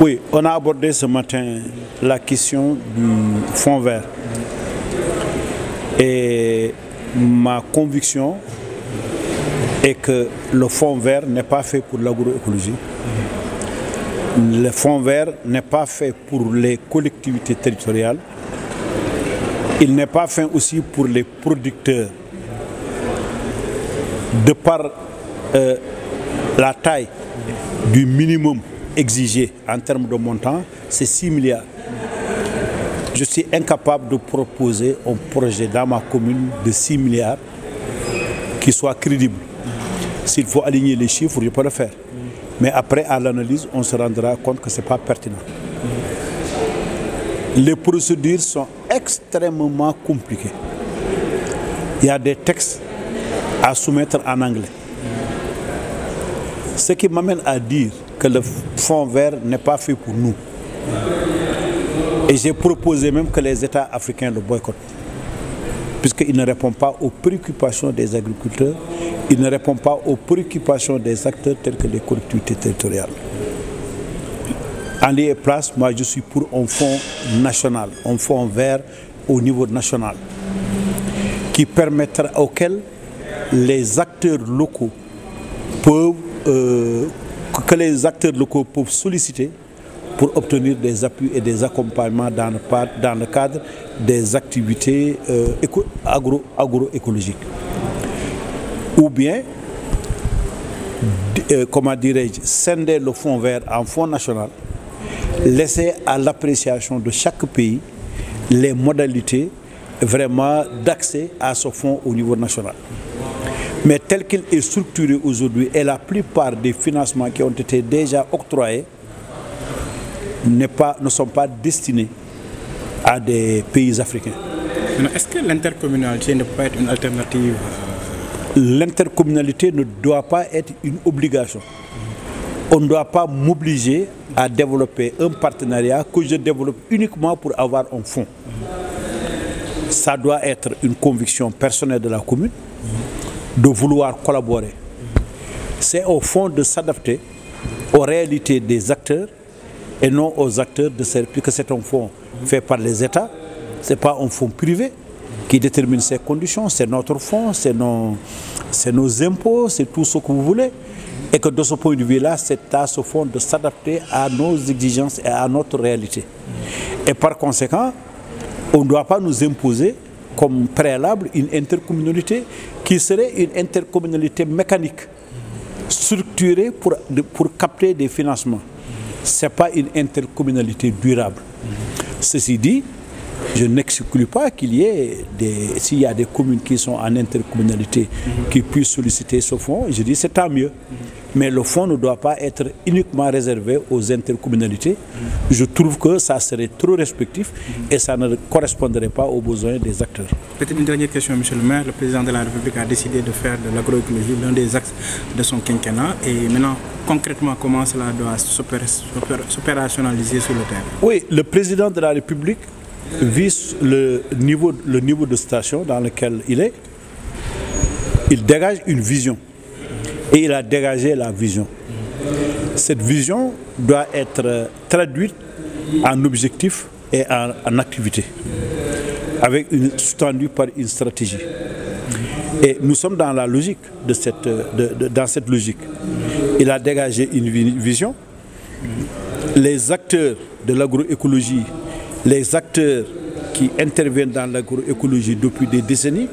Oui, on a abordé ce matin la question du fonds vert. Et ma conviction est que le fonds vert n'est pas fait pour l'agroécologie. Le fonds vert n'est pas fait pour les collectivités territoriales. Il n'est pas fait aussi pour les producteurs. De par la taille du minimum exigé en termes de montant, c'est 6 milliards. Je suis incapable de proposer un projet dans ma commune de 6 milliards qui soit crédible. S'il faut aligner les chiffres, je peux le faire. Mais après, à l'analyse, on se rendra compte que ce n'est pas pertinent. Les procédures sont extrêmement compliquées. Il y a des textes à soumettre en anglais. Ce qui m'amène à dire que le fonds vert n'est pas fait pour nous. Et j'ai proposé même que les États africains le boycottent. Puisqu'il ne répond pas aux préoccupations des agriculteurs, il ne répond pas aux préoccupations des acteurs tels que les collectivités territoriales. En lieu et place, moi je suis pour un fonds national, un fonds vert au niveau national, qui permettra auquel les acteurs locaux peuvent solliciter pour obtenir des appuis et des accompagnements dans le cadre des activités agroécologiques. Ou bien, comment dirais-je, scinder le fonds vert en fonds national, laisser à l'appréciation de chaque pays les modalités vraiment d'accès à ce fonds au niveau national. Mais tel qu'il est structuré aujourd'hui, et la plupart des financements qui ont été déjà octroyés ne sont pas destinés à des pays africains. Est-ce que l'intercommunalité ne peut pas être une alternative? L'intercommunalité ne doit pas être une obligation. On ne doit pas m'obliger à développer un partenariat que je développe uniquement pour avoir un fonds. Ça doit être une conviction personnelle de la commune de vouloir collaborer. C'est au fond de s'adapter aux réalités des acteurs et non aux acteurs de service, puisque c'est un fonds fait par les États, ce n'est pas un fonds privé qui détermine ses conditions, c'est notre fonds, c'est nos impôts, c'est tout ce que vous voulez. Et que de ce point de vue-là, c'est à ce fonds de s'adapter à nos exigences et à notre réalité. Et par conséquent, on ne doit pas nous imposer comme préalable une intercommunalité qui serait une intercommunalité mécanique, structurée pour capter des financements. Ce n'est pas une intercommunalité durable. Ceci dit, je n'exclus pas qu'il y ait s'il y a des communes qui sont en intercommunalité qui puissent solliciter ce fonds, je dis c'est tant mieux. Mais le fonds ne doit pas être uniquement réservé aux intercommunalités. Je trouve que ça serait trop respectif et ça ne correspondrait pas aux besoins des acteurs. Peut-être une dernière question, monsieur le maire. Le président de la République a décidé de faire de l'agroécologie l'un des axes de son quinquennat. Et maintenant, concrètement, comment cela doit s'opérationnaliser sur le terrain? Oui, le président de la République vise le niveau de station dans lequel il est. Il dégage une vision. Et il a dégagé la vision. Cette vision doit être traduite en objectifs et en activités, sous-tendue par une stratégie. Et nous sommes dans la logique dans cette logique. Il a dégagé une vision. Les acteurs de l'agroécologie, les acteurs qui interviennent dans l'agroécologie depuis des décennies,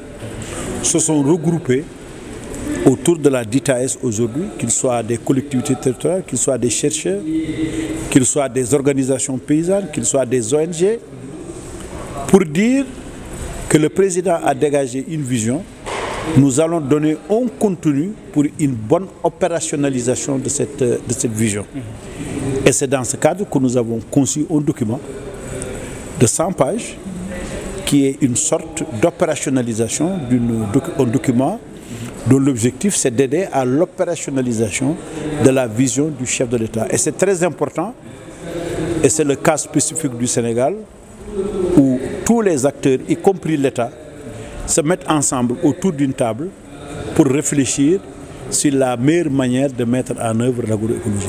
se sont regroupés autour de la DITAS aujourd'hui, qu'ils soient des collectivités territoriales, qu'ils soient des chercheurs, qu'ils soient des organisations paysannes, qu'ils soient des ONG, pour dire que le président a dégagé une vision. Nous allons donner un contenu pour une bonne opérationnalisation de cette vision. Et c'est dans ce cadre que nous avons conçu un document de 100 pages qui est une sorte d'opérationnalisation d'un document dont l'objectif c'est d'aider à l'opérationnalisation de la vision du chef de l'État. Et c'est très important, et c'est le cas spécifique du Sénégal, où tous les acteurs, y compris l'État, se mettent ensemble autour d'une table pour réfléchir sur la meilleure manière de mettre en œuvre l'agroécologie.